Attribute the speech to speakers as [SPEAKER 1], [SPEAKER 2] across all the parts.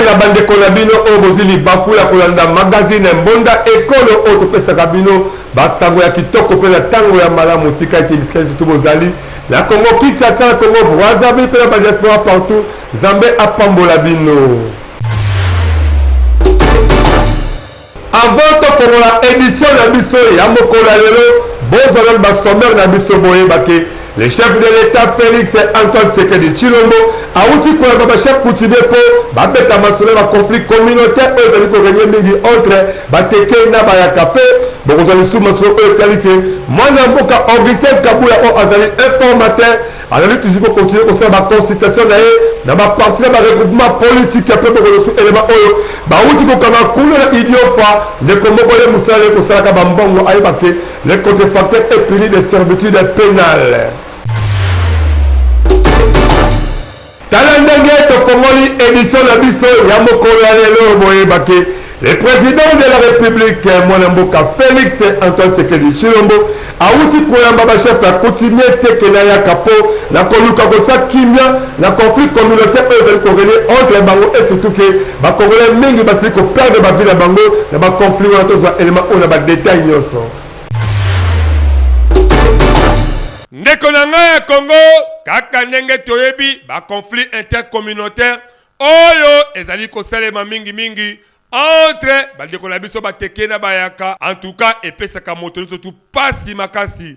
[SPEAKER 1] La bande Konabino Obozili Bakula Kolanda magazine Mbonda Ekolo Autopesa Kabino Basango ya Kitoko Pela Tango ya Malamu Tika Iti Biskali Tubozali La Congo Kinshasa, la Congo Brazzaville Pela ba diaspora partout Zambé Apambola Bino. Avant de faire l'édition de Bisso Yamokola Lelo Bozolol Basommer na Bisso Boye Bake. Le chef de l'État Félix Antoine Tshisekedi Tshilombo a aussi quoi le chef coutumier pour babeta masole ba conflit communautaire aux aliko gagner mingi entre bateke na bayakape bokozali sous masolo etalike mwana mboka Augustin Kabula o azali informateur azali toujours continuer ko faire ba constitution na ba parti na ba regroupement politique après bokolo sous élément oyo ba uti ko kama kuna na idiofa le komoko le musale ko sala ka bambongo ayibake les contrefacteurs et punis de servitude pénale. Talandenge Tofongoli édition de Bisso Yamokolo Lelo Boye Bake. Le président de la République Mwanamboka Félix Antoine Tshisekedi Tshilombo a aussi koyamba ba chef à coutumier Tekenaya Kapo la koluka kotsa kimia la conflit communautaire entre bango et surtout que ba congolais mingi basili ko perdre ba ville bango na ba conflit wana toza élément on a ba détail yoso. Ndeko na nga ya Congo kaka ndenge toyebi ba conflit intercommunautaire oyo ezali ko salema mingi entre bandeko na biso bateke na bayaka en tout cas epesaka moto surtout pasi makasi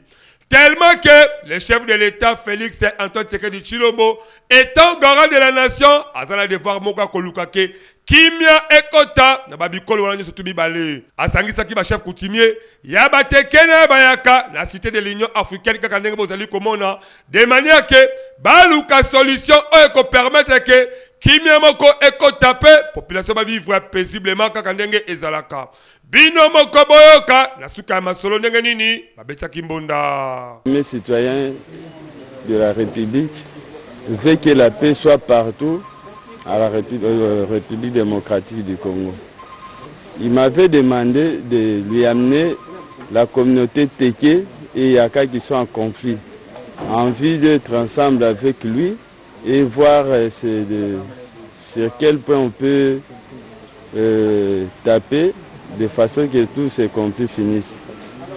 [SPEAKER 1] tellement que le chef de l'État Félix Antoine Tshisekedi Tshilombo étant garant de la nation azala devoir moka kolukake kimia ekota na babikolo wana surtout bibale asangisa ki ba chef coutumier ya bateke na bayaka na cité de l'Union africaine kaka ndenge bozali komona de manière que baluka solution oyo ko permettre que kimia moko ekotape population ba vivre paisiblement kaka ndenge ezalaka bino moko boyoka na suka masolo ndenge nini babetsa kimbonda.
[SPEAKER 2] Mes citoyens de la République veulent que la paix soit partout à la République démocratique du Congo. Il m'avait demandé de lui amener la communauté Teke et Yaka qui sont en conflit, envie d'être ensemble avec lui et voir sur quel point on peut taper de façon que tous ces conflits finissent.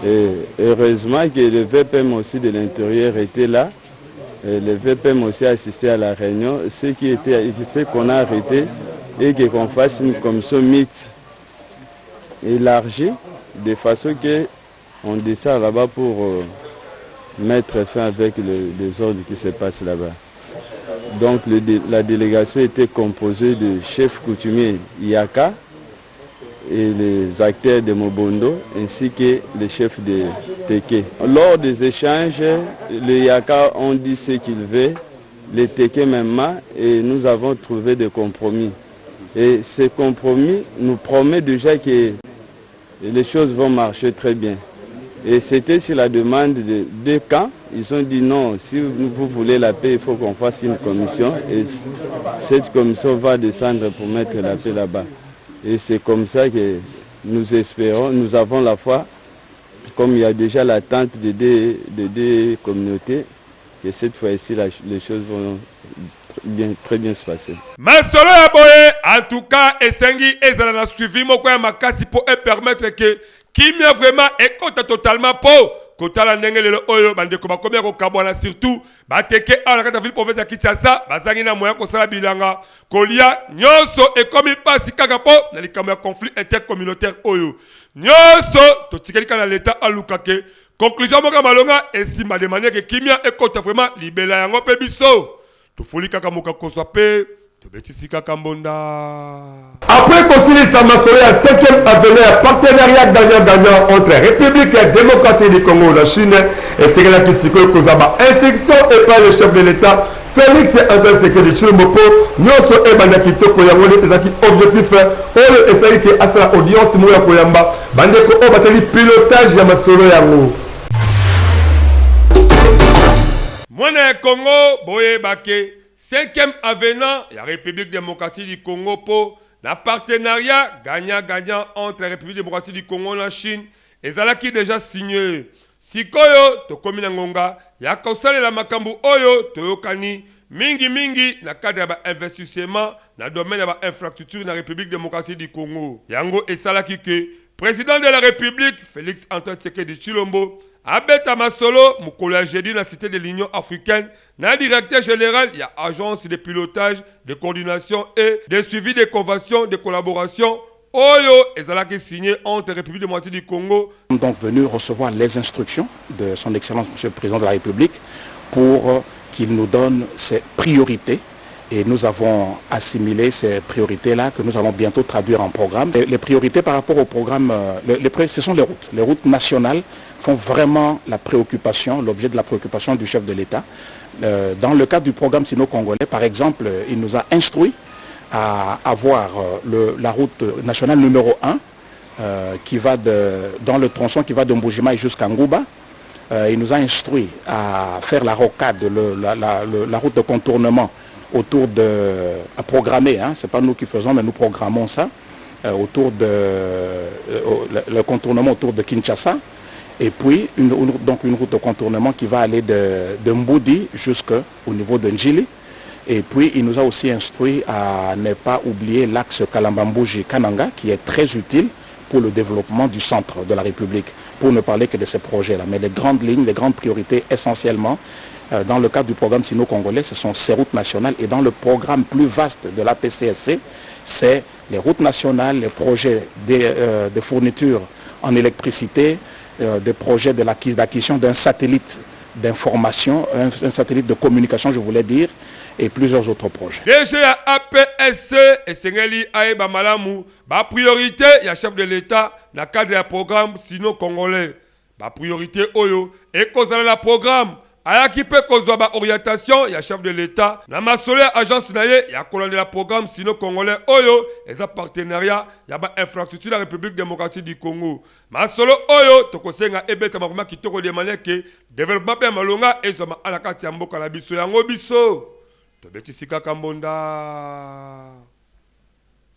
[SPEAKER 2] Et heureusement que le VPM aussi de l'intérieur était là. Et le VPM aussi a assisté à la réunion. Ce qu'on a arrêté et qu'on fasse une commission mixte élargie de façon qu'on descend là-bas pour mettre fin avec les ordres qui se passent là-bas. Donc la délégation était composée de chefs coutumiers Yaka et les acteurs de Mobondo ainsi que les chefs de Teke. Lors des échanges, les Yaka ont dit ce qu'ils veulent, les Teke même, et nous avons trouvé des compromis. Et ces compromis nous promettent déjà que les choses vont marcher très bien. Et c'était sur la demande de deux camps. Ils ont dit non, si vous voulez la paix, il faut qu'on fasse une commission. Et cette commission va descendre pour mettre la paix là-bas. Et c'est comme ça que nous espérons, nous avons la foi, comme il y a déjà l'attente de deux communautés, que cette fois-ci les choses vont très bien se passer.
[SPEAKER 1] Masolo ya boye, en tout cas, Essengi ezala na suivi moko ya makasi pour permettre que kimia vraiment ekota totalement pour kotala ndenge lelo oyo bandeko bakomia ko kabwana surtout bateke ala kata ville province ya Kinshasa bazangi na moya ko sala bilanga kolia nyonso ekomi pasi kaka po na likambo ya conflit intercommunautaire oyo nyonso totikelika na l'état alukake conclusion moka malonga esima de manière que kimia ekota vraiment libela yango pe biso tofuli kaka moka kozwa pe Tobetisika Kambonda.
[SPEAKER 3] Après Kosilisa Massolé à 5e avenue, partenariat gagnant-gagnant entre République démocratique du Congo et la Chine et Séguéla Kisiko Kozaba. Instruction et par le chef de l'État, Félix Antoine Tshisekedi Tshilombo, Nyonso Ebanda Kitoko Yangoli, ezaki objectif, Oyo Estaliki Asala audience Mouya Koyamba, Bandeko Obateli pilotage ya Masolo Yango.
[SPEAKER 1] Mwana Congo, Boye Bake, 5e avenant, la République démocratique du Congo pour la partenariat gagnant-gagnant entre la République démocratique du Congo et la Chine, et Zalaki déjà signé. Sikoyo, Tokomina Ngonga, Yakosale la Makambu Oyo, Toyokani, Mingi, na cadre d'investissement, dans le domaine de l'infrastructure de la République démocratique du Congo. Yango et Salaki ke, président de la République, Félix Antoine Tshisekedi Tshilombo, Abeta Masolo, Moukola jeudi dans la cité de l'Union africaine, na directeur général, il y a agence de pilotage, de coordination et de suivi des conventions de collaboration. Oyo ezalaki signé entre la République démocratique du Congo.
[SPEAKER 4] Nous sommes donc venus recevoir les instructions de son Excellence Monsieur le Président de la République pour qu'il nous donne ses priorités. Et nous avons assimilé ces priorités-là que nous allons bientôt traduire en programme. Les priorités par rapport au programme, ce sont les routes. Les routes nationales font vraiment la préoccupation, l'objet de la préoccupation du chef de l'État. Dans le cadre du programme sino-congolais, par exemple, il nous a instruit à avoir la route nationale numéro 1 qui va dans le tronçon qui va de Mbujimai jusqu'à Ngouba. Il nous a instruit à faire la rocade, la route de contournement à programmer, hein, ce n'est pas nous qui faisons, mais nous programmons ça, le contournement autour de Kinshasa, et puis une route de contournement qui va aller de Mboudi jusqu'au niveau de Njili. Et puis il nous a aussi instruit à ne pas oublier l'axe Kalambambouji-Kananga, qui est très utile pour le développement du centre de la République, pour ne parler que de ces projets-là. Mais les grandes lignes, les grandes priorités essentiellement, dans le cadre du programme sino-congolais, ce sont ces routes nationales. Et dans le programme plus vaste de la PCSC, c'est les routes nationales, les projets de fourniture en électricité, des projets de l'acquisition d'un satellite d'information, un satellite de communication, je voulais dire, et plusieurs autres projets.
[SPEAKER 1] Déjà APSC et Sengeli Aïba Malamou, ba priorité, il y a chef de l'État, dans le cadre du programme sino-congolais. Ba priorité Oyo, et cause de la programme. Ayaki pe kozwa ba orientation ya chef de l'État na masole agence naye ya kolande la programme sino congolais oyo eza partenariat ya ba infrastructure de la République démocratique du Congo. Masolo oyo tokosenga ebeta makoma kitoko demande ke développement pe malonga ezoma alakati ya mboka na biso yango biso. Tobetisika Kambonda.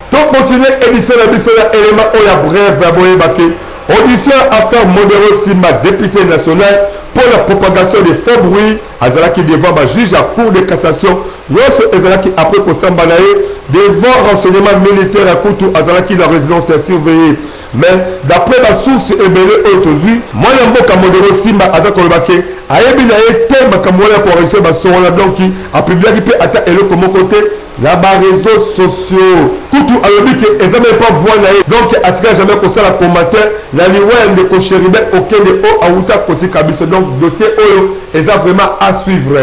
[SPEAKER 3] Pour continuer émission élément oya bref boye baké. Audition affaire Modero Simba, député national pour la propagation des faux bruits. Azalaki devant ma juge à cour de cassation. Yosso Azalaki après pour Sambanaye devant renseignement militaire à Koutou Azalaki la résidence surveillée. Mais d'après ma source ébélée aujourd'hui, moi n'importe Modero Simba Azakolobake a ébinaye thème Kamoya pour réussir ma soeur donc qui a publié qui peut attaquer le comme côté. Là-bas, réseaux sociaux. Koutou a dit que les amis pas voir donc attiré jamais pour ça la commentaire. La liouane de Kocheribe auquel de haut à Outa Koti Kabiso. Donc dossier Oyo est vraiment à suivre.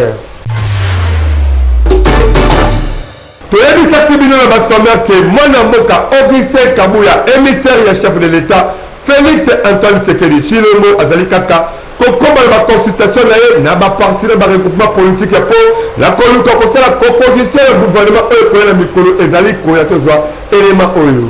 [SPEAKER 3] Pour les ça tribunal de Bassamber que mon Mboka Augustin Kabouya, émissaire et chef de l'État, Félix Antoine Tshisekedi Tshilombo Azali Kaka. Comme la consultation n'a pas parti de regroupement politique pour la composition du gouvernement et la micro ezali koyatozwa élément oyo.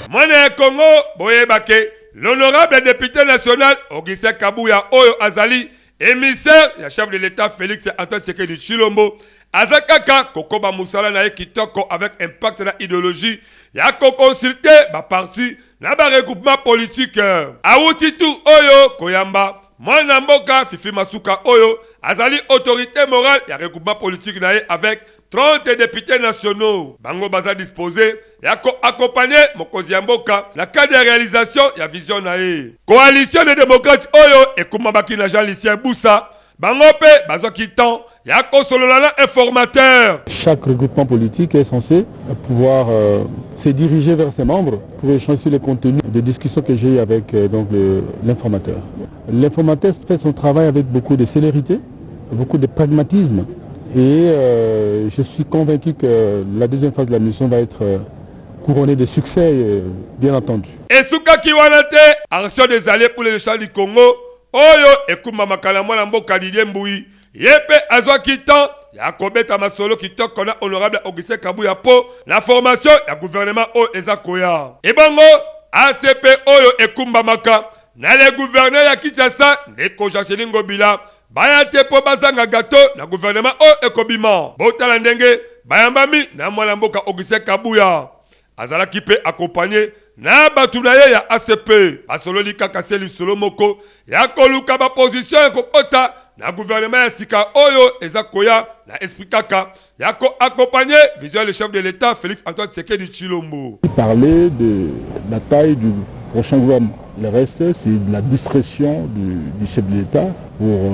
[SPEAKER 1] Mwana Congo boyebake l'honorable député national Augustin Kabouya oyo azali émissaire ya chef de l'État Félix Antoine Tshisekedi Tshilombo azakaka kokoba musala na kitoko avec impact na idéologie ya ko consulter ba parti na ba regroupement politique awuti tu oyo koyamba mwana mboka Fifi Masuka oyo azali autorité morale ya regroupement politique na avec 30 députés nationaux bango baza disposé ya ko accompagner mokozi ya mboka na cadre de réalisation ya vision na coalition des démocrates oyo ekuma bakina Jean Lucien Boussa bangope bazaki temps ya kosololana informateur.
[SPEAKER 5] Chaque regroupement politique est censé pouvoir se diriger vers ses membres pour échanger sur les contenus de discussions que j'ai eu avec l'informateur. L'informateur fait son travail avec beaucoup de célérité, beaucoup de pragmatisme Et je suis convaincu que la deuxième phase de la mission va être couronnée de succès, bien entendu.
[SPEAKER 1] Et Souka Kiwanate, action des alliés pour les échanges du Congo, Oyo Ekuma Makalamo Lamboka Didier Mboui, Yepe Azwa Kitan, Yakobeta Masolo Kitok, qu'on a honorable Augustin Kabouya Po, la formation, ya gouvernement O Ezakoya. Et bongo, ACP Oyo Ekumba Maka, na le gouverneur ya Kinshasa, Ndeko Jachelingo Bila, Bayate Po Bazanga Gato, na gouvernement O Ekobima, Botala Ndenge, Bayambami, na Mwalamboka Augustin Kabouya. Azalaki pe accompagné na batu na ye ya ACP asololi kaka seli solo moko ya koluka ba position ko kota na gouvernement ya sika oyo ezakoya na esprit kaka ya ko accompagné visuel le chef de l'État Félix Antoine Tshisekedi Tshilombo.
[SPEAKER 5] Parler de la taille du prochain gouvernement. Le reste, c'est de la discrétion du chef de l'État pour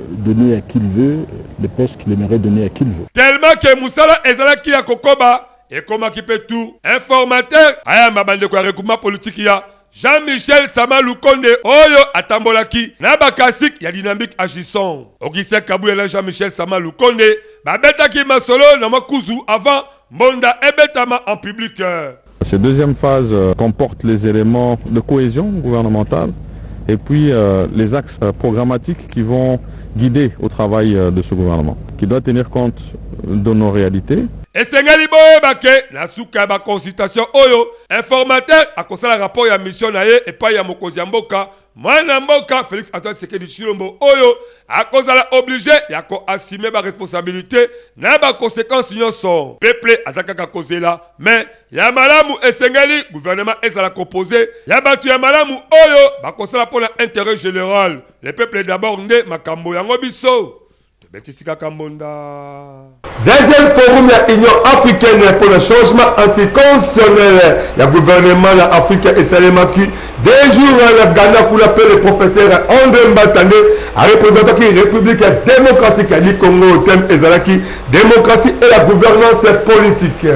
[SPEAKER 5] donner à qui il veut les postes qu'il aimerait donner à qui il veut.
[SPEAKER 1] Tellement que Moussala ezalaki ya kokoba et comment qui peut tout informateur aya mabande kwa recoupement politique ya Jean-Michel Sama Lukonde oyo atambolaki na bakasik ya dynamique agissant Augustin Kabouya na Jean-Michel Sama Lukonde babetaki masolo na makuzu avant Monda ebetama en public.
[SPEAKER 6] Cette deuxième phase comporte les éléments de cohésion gouvernementale et puis les axes programmatiques qui vont guider au travail de ce gouvernement, qui doit tenir compte de nos réalités.
[SPEAKER 1] Esengeli boye bake na suka ba consultation oyo informateur akosala rapport ya mission na ye epai ya mokozi ya mboka mwana mboka Félix Antoine Tshisekedi Tshilombo oyo akozala obligé ya ko assumer ba responsabilité na ba conséquences nyonso peuple azakaka kozela mais ya malamu esengeli gouvernement ezala composé ya batu ya malamu oyo bakosala pona intérêt général le peuple d'abord nde makambo yango biso.
[SPEAKER 3] Deuxième forum de l'Union africaine pour le changement anticonstitutionnel. Le gouvernement africain et Salemaki, des jours le Ghana pour l'appeler le professeur André Mbatande, a représenté la République démocratique du Congo au thème Ezalaki, démocratie et la gouvernance politique.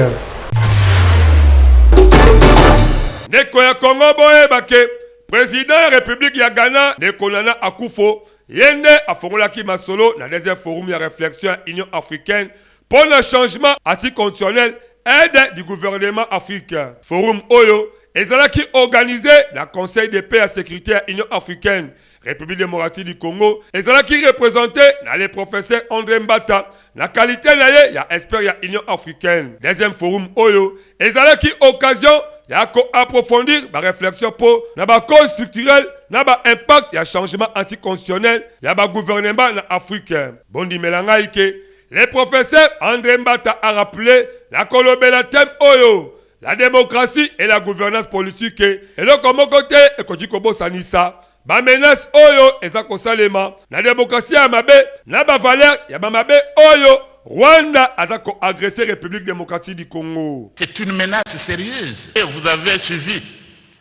[SPEAKER 1] Nekoya Congo boye bake, président de la République ya Ghana, Nekonana Akufo, Yende a formulaki masolo na deuxième forum de réflexion Union africaine pour le changement anticonstitutionnel aide du gouvernement africain. Forum Oyo ezalaki organisé dans le Conseil de paix et sécurité à Union africaine. République démocratique du Congo ezalaki représenté dans les professeurs André Mbata la qualité na ye ya expert ya Union africaine. Deuxième forum Oyo ezalaki occasion ya ko approfondir ba réflexion pour na ba cause structurelle na ba impact ya changement anticonstitutionnel ya ba gouvernement na Afrique. Bondi melanga ike le professeur André Mbata a rappelé la kolobela thème oyo la démocratie et la gouvernance politique et le comme côté et kodikobo sanisa ba menace oyo ezako salema na démocratie ya mabe na ba valeur ya ba mabe oyo Rwanda a agressé la République démocratique du Congo.
[SPEAKER 7] C'est une menace sérieuse. Et vous avez suivi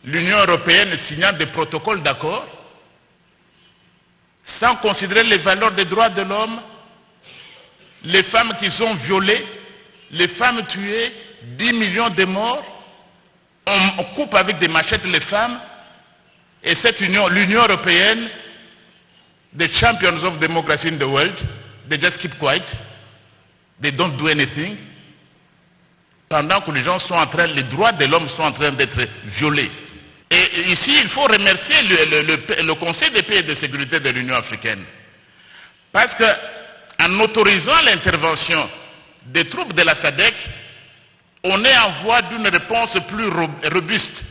[SPEAKER 7] l'Union européenne signant des protocoles d'accord sans considérer les valeurs des droits de l'homme, les femmes qui sont violées, les femmes tuées, 10 millions de morts. On coupe avec des machettes les femmes. Et cette union, l'Union européenne, the champions of democracy in the world, they just keep quiet. They don't do anything. Pendant que les gens sont en train, les droits de l'homme sont en train d'être violés. Et ici, il faut remercier le Conseil de paix et de sécurité de l'Union africaine. Parce qu'en autorisant l'intervention des troupes de la SADC, on est en voie d'une réponse plus robuste.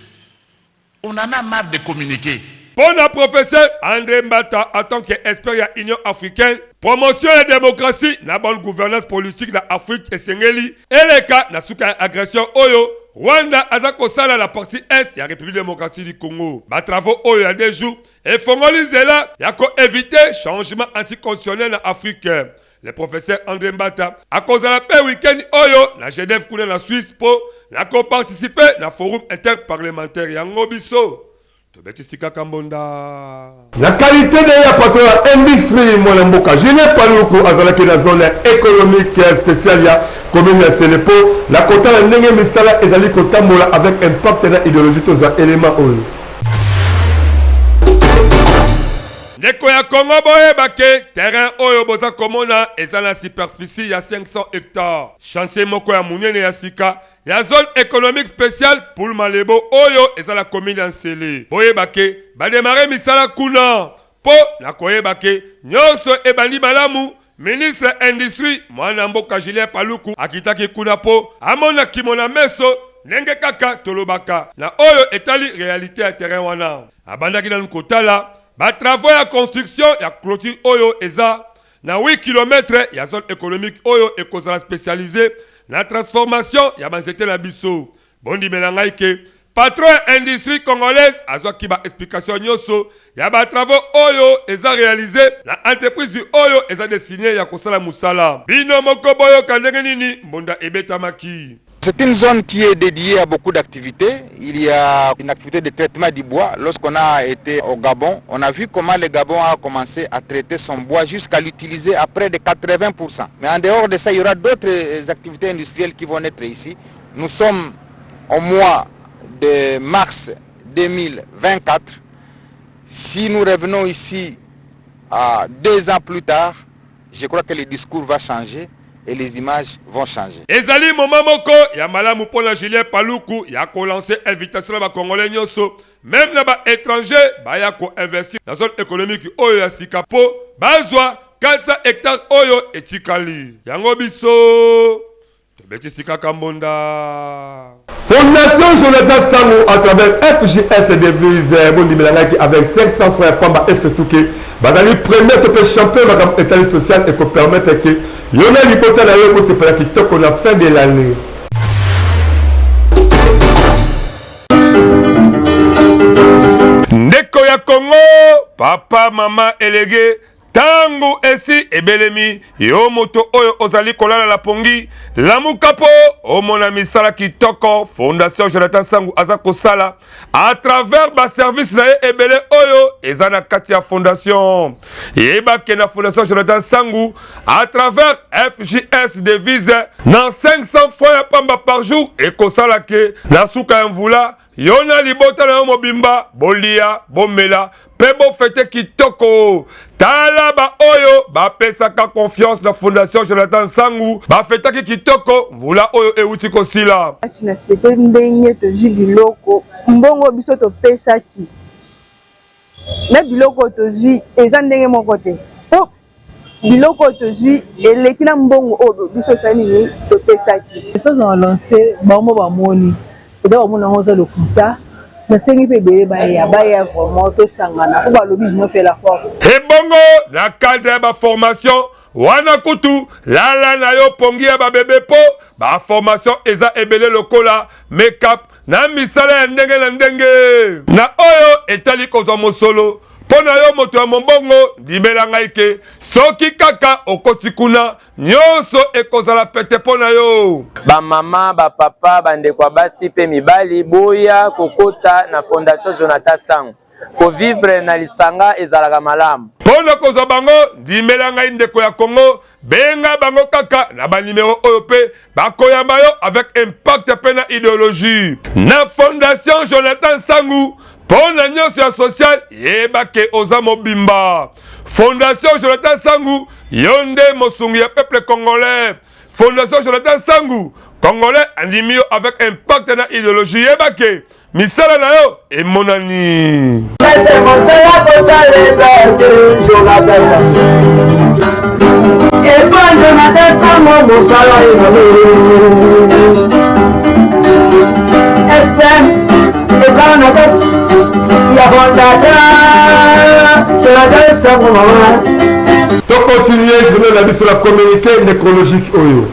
[SPEAKER 7] On en a marre de communiquer.
[SPEAKER 1] Pour le professeur André Mbata, en tant qu'expert de l'Union africaine, promotion de la démocratie, la bonne gouvernance politique de l'Afrique et Sengeli, et les cas de la agression Oyo, Rwanda azako sala la partie est de la République démocratique du Congo. Ba travaux Oyo a des jours, et Fongolize là, yako éviter changement anticonstitutionnel en Afrique. Le professeur André Mbata, à cause de la paix week-end Oyo, la Genève koune la Suisse, pour la participer dans le forum interparlementaire Yangobiso.
[SPEAKER 3] La qualité de la patron industrie Mwanamboka, je n'ai pas le azalaki la zone économique spéciale ya commune ya Selepo, la kota la ndenge misala ezali kotambola avec impact na idéologie to za élément oyo.
[SPEAKER 1] ndeko ya Congo boyebake terrain oyo boza komona eza na superficie ya 500 hectares. Chantier moko ya munene ya sika ya zone économique spéciale pour Malebo oyo eza la commune ya Nsele. Boyebake bademare misala kuna po na koyebake nyonso ebandi malamu. Ministre Industrie mwana mboka Julien Paluku akitaki kuna po amona kimona meso nenge kaka tolobaka na oyo etali réalité ya terrain wana. Abandaki na nkotala ba travaux ya construction ya clôture oyo eza na 8 km ya zone économique oyo ekozala spécialisé na transformation ya banzete na biso. Bondi melangaike patron industrie congolaise azwa kiba explication nyonso ya ba travaux oyo eza réalisé na entreprise oyo eza destiné ya kosala musala. Bino moko boyo kandenge nini mbonda ebetamaki.
[SPEAKER 8] C'est une zone qui est dédiée à beaucoup d'activités. Il y a une activité de traitement du bois. Lorsqu'on a été au Gabon, on a vu comment le Gabon a commencé à traiter son bois jusqu'à l'utiliser à près de 80%. Mais en dehors de ça, il y aura d'autres activités industrielles qui vont naître ici. Nous sommes au mois de mars 2024. Si nous revenons ici à 2 ans plus tard, je crois que le discours va changer et les images vont changer.
[SPEAKER 1] Ezali moment moko ya malamu pona Julien Paluku ya ko lancer invitation na ba Congolais nyonso même na ba étranger ba ya ko investir dans zone économique oyo ya sika po bazwa 400 hectares oyo etikali. Yango biso tobeti sika kambonda.
[SPEAKER 3] Fondation Jonathan Sangou à travers FJS Devise Bondi Melangaki avec 500 frères Pamba et Setouké. Bazali premier top champion de l'état social et qu'on permettre que Yona Lipota na yo c'est pour qui toque la fin de l'année.
[SPEAKER 1] Ndeko ya Congo, papa, maman, élégé. Tangu esi ebelemi yo moto oyo ozali kolala la pongi lamukapo omona misala kitoko Fondation Jonathan Sangou aza kosala à travers ba service na ebele oyo ezana kati ya fondation yeba ke na Fondation Jonathan Sangou à travers FJS Devise na 500 fois ya pamba par jour et kosala ke na suka mvula yona libota na yo mobimba bolia bomela pebo fete kitoko tala ba oyo ba pesaka confiance na Fondation Jonathan Sangou ba fetaki kitoko vula oyo euti kosila
[SPEAKER 9] asina sepe ndenge to biloko mbongo biso to pesaki na biloko to zui eza ndenge moko te po biloko to zui eleki na mbongo oyo biso sani ni to pesaki
[SPEAKER 10] ça on a lancé ba mo ba moni et donc on a osé le kuta. Na sengi pe bele baya vraiment to sangana ko balobi no fait la force.
[SPEAKER 1] Et bongo na cadre ba formation wana kutu lala na yo pongi ya ba bébé po ba formation eza ebele lokola make-up na misala ya ndenge na ndenge na oyo etali kozwa mosolo pona yo moto ya mombongo dimela ngaike soki kaka okoti kuna nyonso ekozala pete pona yo
[SPEAKER 11] ba mama ba papa bande kwa basi pe mibali boya kokota na Fondation Jonathan Sangou ko vivre na lisanga ezalaka malamu
[SPEAKER 1] pona kozwa bango dimela ngai ndeko ya Congo benga bango kaka na ba numéro oyo pe bakoyamba yo avec impact pe na idéologie na Fondation Jonathan Sangou pona nyonso ya social yebake oza mobimba Fondation Jonathan Sangou yonde mosungi ya peuple congolais Fondation Jonathan Sangou congolais andimio avec impact na idéologie yebake misala na yo emonani
[SPEAKER 3] To continuer journée la biso la communiqué nécrologique oyo.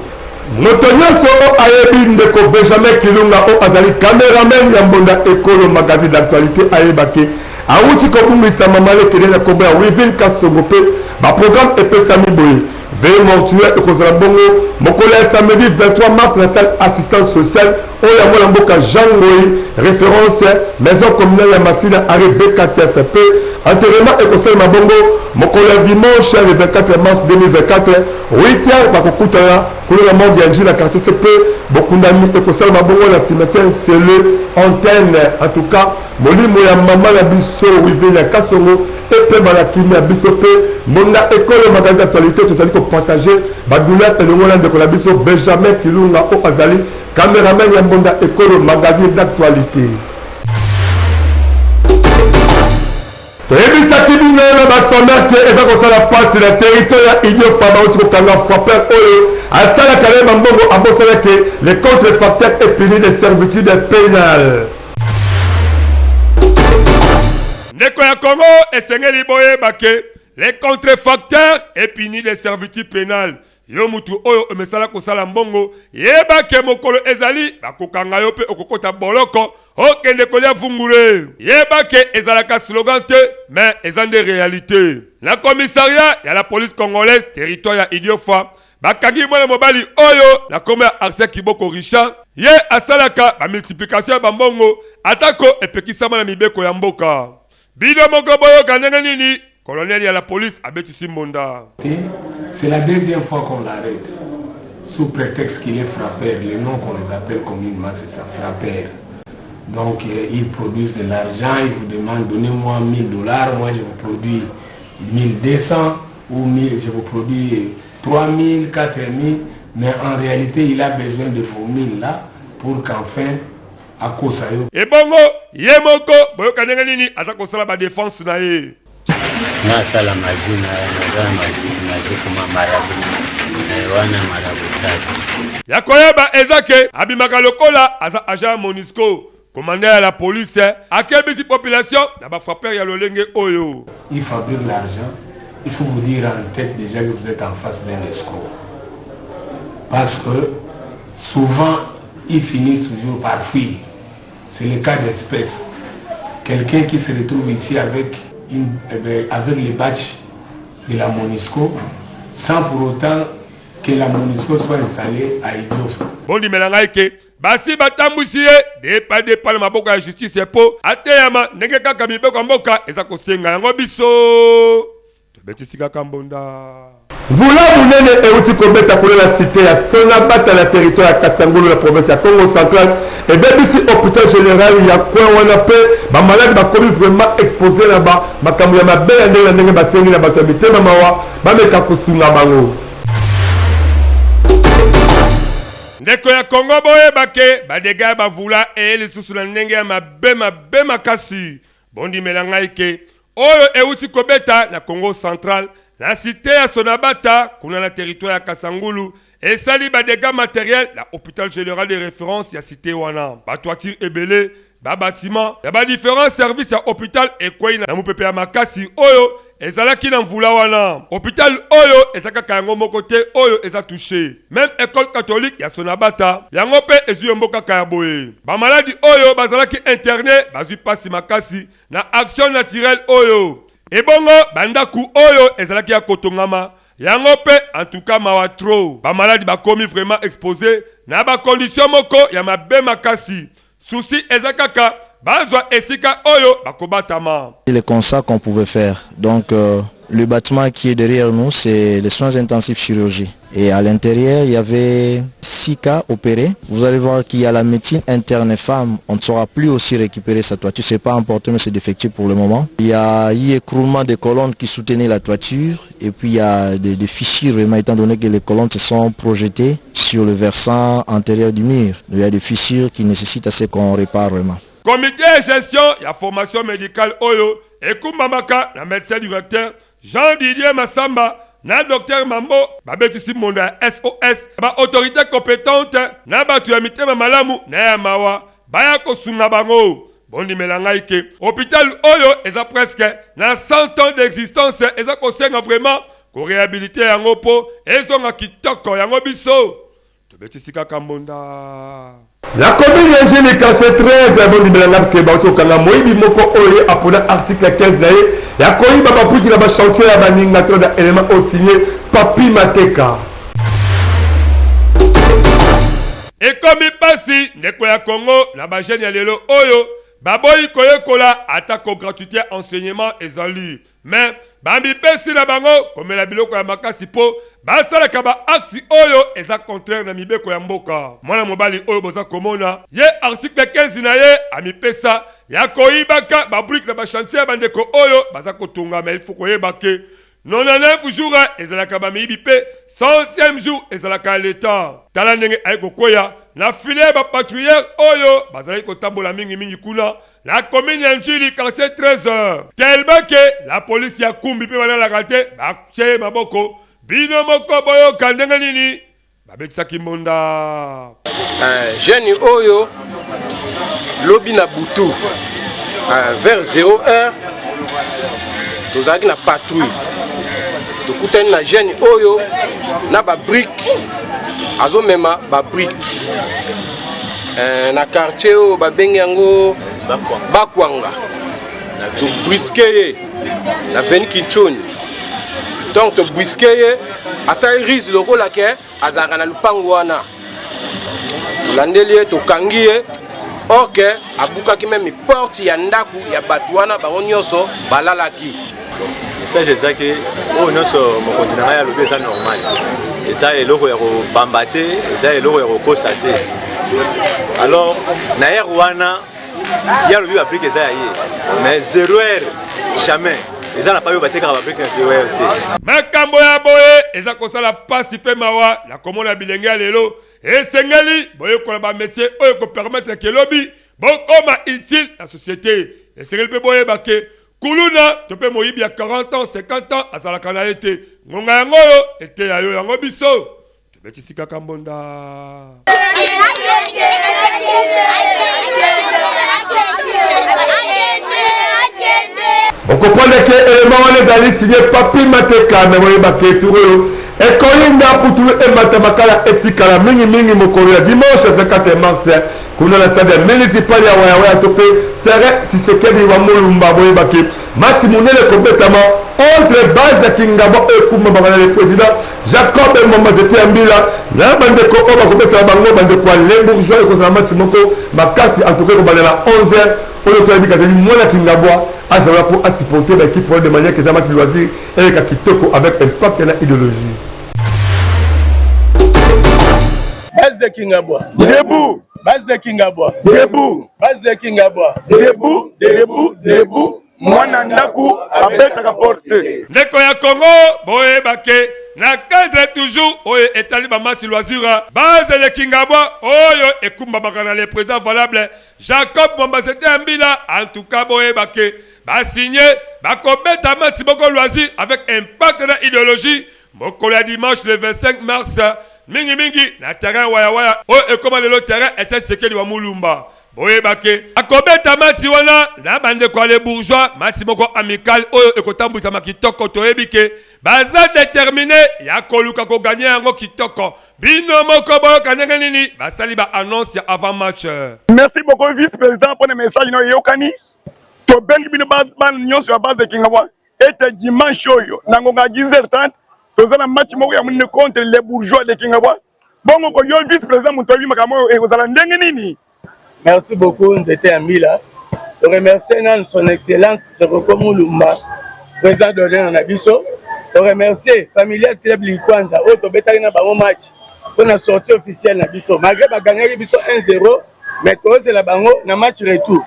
[SPEAKER 3] Moto nyonso o ayebi ndeko Benjamin Kilunga o azali cameraman ya mbonda ekolo magazine d'actualité ayebake awuti ko bungisa mamale kele na koba Wivin Kasongo pe ba programme epesami boye veille mortuaire ekozala bongo mokola samedi 23 mars na salle assistance sociale oya mola mboka Jean Ngoyi référence maison communale ya Masina arrêt BKTSP enterrement ekozala bongo mokola dimanche le 24 mars 2024 8h bakokutana pour la mort de la quartier CP bokundami ekozala bongo na cimetière c'est le antenne en tout cas molimo ya mama la biso Wivin Kasongo et Malakimi à Bissopé, Mona école magasin d'actualité, tout à l'heure partager, Badoula et le Roland de Colabiso, Benjamin Kilunga au Azali, caméraman Yambonda école magazine d'actualité. Ebisa kibino na basonda ke eza kosala pasi na territoire ya Idio Fama uti kokanga frappeur oyo asala kalema mbongo abosala ke les contrefacteurs et punis de servitude pénale.
[SPEAKER 1] Ndeko ya Congo esengeli boye bake les contrefacteurs et punis de servitude pénale. Yo mutu oyo emesala kosala mbongo yeba ke mokolo ezali bakokanga yo pe okokota boloko okende kolia vungure yeba ke ezalaka slogan te mais ezande réalité. La commissariat ya la police congolaise territoire ya Idiofa bakangi mwana mobali oyo la kombe Arsène Kiboko Richard ye asalaka ba multiplication ya bambongo atako epekisama na mibeko ya mboka bido moko boyo kanenge nini colonel ya la police abetisi mbonda.
[SPEAKER 12] C'est la deuxième fois qu'on l'arrête, sous prétexte qu'il est frappeur. Le nom qu'on les appelle communément, c'est ça, frappeur. Donc, ils produisent de l'argent, ils vous demandent, donnez-moi $1000, moi je vous produis 1200, ou 1000, je vous produis 3000, 4000, mais en réalité, il a besoin de vos 1000 là, pour qu'enfin, à cause de ça.
[SPEAKER 1] Et bongo, yemoko, boyo kanenga nini, azako sala ba défense na ye.
[SPEAKER 13] Na sala majina na kuma marabu na wana marabu tatu
[SPEAKER 1] yakoyeba ezake abimaka lokola aza agent MONUSCO commandant à la police akebisi population na ba frappeur ya lolenge oyo.
[SPEAKER 12] Il fabrique l'argent, il faut vous dire en tête déjà que vous êtes en face d'un escroc, parce que souvent ils finissent toujours par fuir. C'est le cas d'espèce, quelqu'un qui se retrouve ici avec les badges de la MONUSCO sans pour autant que la MONUSCO soit installée à Idiofa.
[SPEAKER 1] Bondi melangaike basi batambusiye depa na maboko ya justice po ateyama ndenge kaka mibeko mboka eza kosenga yango biso tobetisika kambonda.
[SPEAKER 3] Vula munene euti kobeta kule la cité ya Sonabata la territoire ya Kasangulu la province ya Congo central et bebisi hôpital général ya kwa wana pe ba malade ba komi vraiment exposé na ba makambo ya mabela ndenge basengi na bato bitema mawa ba meka kusunga bango.
[SPEAKER 1] Ndeko ya Congo boye bake badega ba vula e lisusu na ndenge ya mabe makasi bondi melangaike oyo euti kobeta na Congo central. La cité ya Sonabata, kuna na territoire ya Kasangulu, et sali ba dégâts matériels, la hôpital général de référence ya cité wana. Ba toiture ebele, ba bâtiment, ba différents services ya hôpital et quoi na mupepe ya makasi oyo, ezalaki na mvula wana. Hôpital oyo, ezaka kango mokote oyo eza touché. Même école catholique ya Sonabata, yango pe ezu mboka kaya boye. Ba maladi oyo bazalaki interné, bazui pasi makasi na action naturelle oyo. Et bongo bandaku oyo ezalaki ya kotongama yango pe en tout cas mawatro ba maladi ba komi vraiment exposé na ba condition moko ya mabe makasi souci ezakaka bazwa esika oyo bakobatama.
[SPEAKER 14] Les constats qu'on pouvait faire donc le bâtiment qui est derrière nous c'est les soins intensifs chirurgie et à l'intérieur il y avait 6 cas opérés. Vous allez voir qu'il y a la médecine interne femme, on ne saura plus aussi récupérer sa toiture, c'est pas emporté mais c'est défectueux pour le moment. Il y a eu écroulement des colonnes qui soutenaient la toiture et puis il y a des fissures vraiment étant donné que les colonnes se sont projetées sur le versant antérieur du mur. Il y a des fissures qui nécessitent à ce qu'on répare vraiment.
[SPEAKER 1] Comité de gestion et formation médicale Oyo et Kumbamaka, la médecin directeur Jean-Didier Massamba, na docteur Mambo, babetisi monda SOS, ba autorité compétente, na batu ya mitema malamu, na ya mawa, baya kosunga bango. Bondi melangaike, hôpital Oyo, eza presque, na 100 ans d'existence, eza kosenga vraiment, ko réhabiliter yango po, ezonga kitoko yango biso. Tobetisika kambonda.
[SPEAKER 3] La commune d'Angélique, quartier 13, bon dimanche, que Baouti Okanga, Moïbi Moko Oye, après l'article 15 d'ailleurs, il y a Koyi Babapou qui n'a chantier à Baninga, dans l'élément au signé Papi Mateka.
[SPEAKER 1] Et comme il passe, Ndeko ya Congo, la bagène ya lelo Oyo, Baboyi Koye Kola, attaque au gratuité enseignement et zali. mais bamipesi na bango komela biloko ya makasi po basalaka baaksi oyo eza contraire na mibeko ya mboka. Mwana mobali oyo boza komona ye article 15 na ye amipesa ya koyibaka babrike na bachantier ya bandeko oyo baza kotongama. Il faut koyeba ke 99 jours ezalaka bamiyibi pe 100e jour ezalaka l'État. Tala ndenge ayi kokoya na filet bapatrouilleur oyo bazali kotambola mingi kuna la commune ya Njili quartier 13h. Kelbake la police ya kumbi pe banalaka te batie maboko bino moko boyoka ndenge nini babetisaki mbonda.
[SPEAKER 15] Jeune oyo lobi na butu vers 0h tozalaki na patrouille tokutani na jeune oyo na babrique azomema babrique na quartier oyo babengi yango Bakwanga tobriske ye na veni Kinchoni. Donc tobriske ye asali risque lokola ke azalaka na lupango wana tolandeli ye tokangi ye oke abukaki meme porte ya ndaku ya bato wana bango nyonso balalaki.
[SPEAKER 16] Message ezaki oyo nyonso mokonzi na ngai alobi eza normal, eza eloko ya kobamba te, eza eloko ya kokosa te. Alors na ere wana ya lobi babrike eza ya ye, mais 0h jamais eza na payo batekaka babrike na 0h te.
[SPEAKER 1] Makambo ya boye eza kosala pasi pe mawa na komona bilenge ya lelo esengeli boyekola bamétier oyo kopermettre ke lobi bokoma utile na société. Esengeli pe boyeba ke kuluna tope moyibi ya 40 ans 50 ans azalaka na ye te. Ngonga yango oyo ete ya yo yango biso tobetisika kambonda.
[SPEAKER 3] On comprend que l'élément on les a signé papi mateka mais voyez baké tout et kolinda pour tout et matamakala etikala mingi mokolo ya dimanche 24 mars kuna la stade municipal ya waya topé terrain si c'est que wa mulumba voyez baké maximum le complètement entre base Kingabo et Kuma Bagana le président Jacob Momazete Ambila na bande ko oba ko bango bande ko les bourgeois et ko za match moko makasi en tout cas ko bala 11h on a dit que mwana Kingabo azala pour supporter l'équipe de manière que ça match loisir et ka kitoko avec impact na idéologie.
[SPEAKER 17] Base de Kingabo
[SPEAKER 3] Debout.
[SPEAKER 17] Base de Kingabo
[SPEAKER 3] Debout.
[SPEAKER 17] Base de Kingabo
[SPEAKER 3] Debout. Mwana ndaku abetaka porte.
[SPEAKER 1] Ndeko ya Congo boye bake na cadre toujours oyo etali ba match loisir base le Kingabwa oyo ekumba bakana le président valable Jacob Mombazete Ambila en tout cas boye bake ba signé ba kobeta match boko loisir avec impact na idéologie mokolo dimanche le 25 mars mingi na terrain waya oyo ekoma le terrain ese sekeli wa mulumba. Boye bake akobeta mati wana na bande kwa les bourgeois mati moko amical oyo ekotambwisa makitoko toyebike baza déterminé ya koluka ko gagner yango kitoko bino moko boyo kanenge nini basali ba annonce avant match.
[SPEAKER 3] Merci beaucoup vice-président pour le message no yokani to bengi bino base ban nyonso ya base de Kingabwa et dimanche oyo na ngonga 10h30 tozana match moko ya munene contre les bourgeois de Kingabwa bongo ko yo vice-président mutobi makamo e kozala ndenge nini.
[SPEAKER 17] Merci beaucoup, Nzete Ambila. Je remercie son excellence, Joko Mulumba, président de l'Onabiso. Je remercie Familial Club Likwanza, autre bétarina dans match. On a sorti officiel Nabiso. Malgré la gagné Biso 1-0, mais c'est la bango na match retour.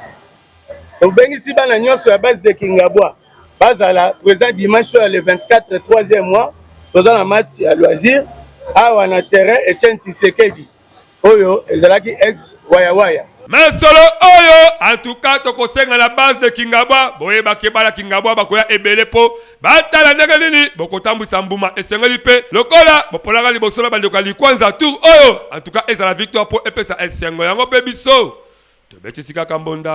[SPEAKER 17] Donc, ben ici, on a sur la base de Kingabwa. Base à la présent dimanche le 24, 3e mois, faisant un match à loisir. Ah, on a terrain et Etienne Tshisekedi. Oyo, Ezalaki ex Waya.
[SPEAKER 1] Mais solo oyo, en tout cas, toko senga la base de Kingabwa, boye bakeba la Kingabwa bakoya ebele po, batala ndenge nini, boko tambu sambuma esengeli pe, lokola, bopolanga libosola bandeko Likwanza tour oyo, en tout cas, ezala victoire po epesa esengo yango pe biso. Tobetisika kambonda.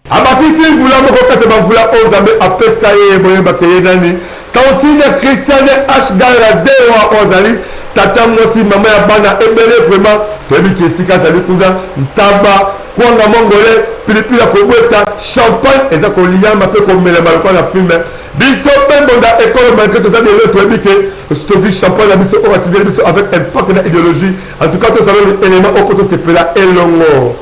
[SPEAKER 3] Abakisi vula moko kate bavula ozambe apesa ye boye bakeye nani. Tantine Christiane H. Gara Dewa ozali. Tata Mosi mama ya bana ebele vraiment toyebi ki esika zali kuza ntaba kwanga mongole pilipili ya kobweta champagne eza koliyamba pe komelema lokola na filme biso pe mbonda ekolo malgré toza delo toyebi ke tozi champagne na biso oyo atideli biso avec impact na idéologie en tout cas tozala élément oyo po tosepela elongo.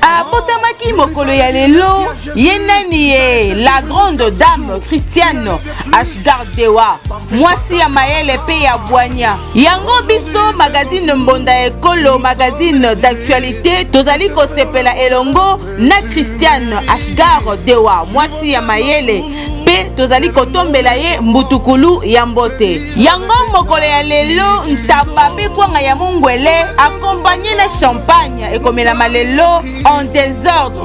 [SPEAKER 18] Abotamaki mokolo ya lelo yenani ye la grande dame Christiane Ashgardewa mwasi ya mayele pe ya bwanya yango biso magazine Mbonda Ekolo magazine d'actualité tozali kosepela elongo na Christiane Ashgardewa mwasi ya mayele pe tozali kotombela ye mbutukulu ya mbote yango mokolo ya lelo ntaba pe kwanga ya mungwele accompagné na champagne ekomela malelo en désordre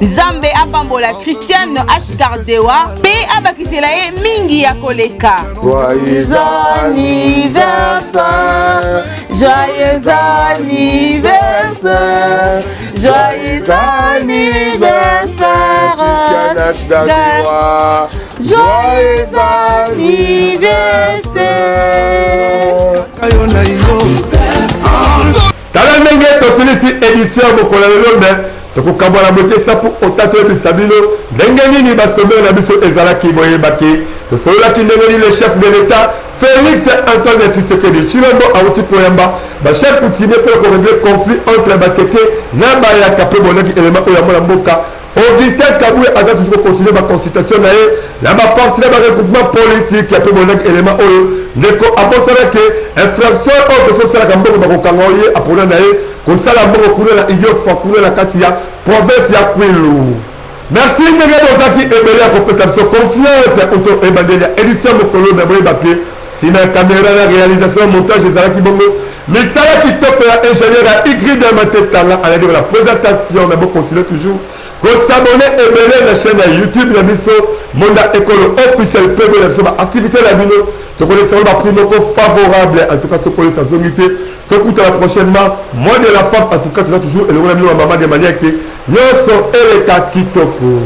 [SPEAKER 18] Nzambe apambola Christiane Ashgardewa pe abakisela ye mingi ya koleka.
[SPEAKER 3] Joyeux
[SPEAKER 18] anniversaire, joyeux anniversaire, joyeux anniversaire,
[SPEAKER 3] Christiane Ashgardewa,
[SPEAKER 18] joyeux anniversaire.
[SPEAKER 3] Tala ndenge tosilisi édition mokolo ya lelo me tokokabwana bote sapu otato yebisa bino ndenge nini basomero na biso ezalaki boyebaki tosololaki ndenge nini le chef de l'état Félix Antoine Tshisekedi Tshilombo awuti koyamba bachef coutumier mpo koregle conflit entre bakeke na bayaka mpe bonaki élément oyo ya mwana mboka Augustin Kaboué aza toujours continuer ma consultation na ye na baparti na baregroupement politique ya mpe bonaki élément oyo ndeko abosana ke infraction oyo tozosalaka mbongo bakokanga oye apona na ye kosala mbongo kuna na idiofa kuna na kati ya province ya Kwilu. Merci ndenge bozaki ebele ya kopesa biso confiance auto ebandeli ya édition mokolo na boyebaki sina caméra na réalisation montage ezalaki bongo misala kitoko ya ingénieur ya Igrid Matetanga à la présentation mais bon continuez toujours ko s'abonner ebele na chaîne ya YouTube na biso Mbonda Ekolo officiel pe bo na biso ba activité la bino to connaissons ba prix moko favorable en tout cas ce qu'on sa zonité to écoute la prochainement mois de la femme en tout cas toujours et le rôle maman de manière que nous sommes eleka kitoko.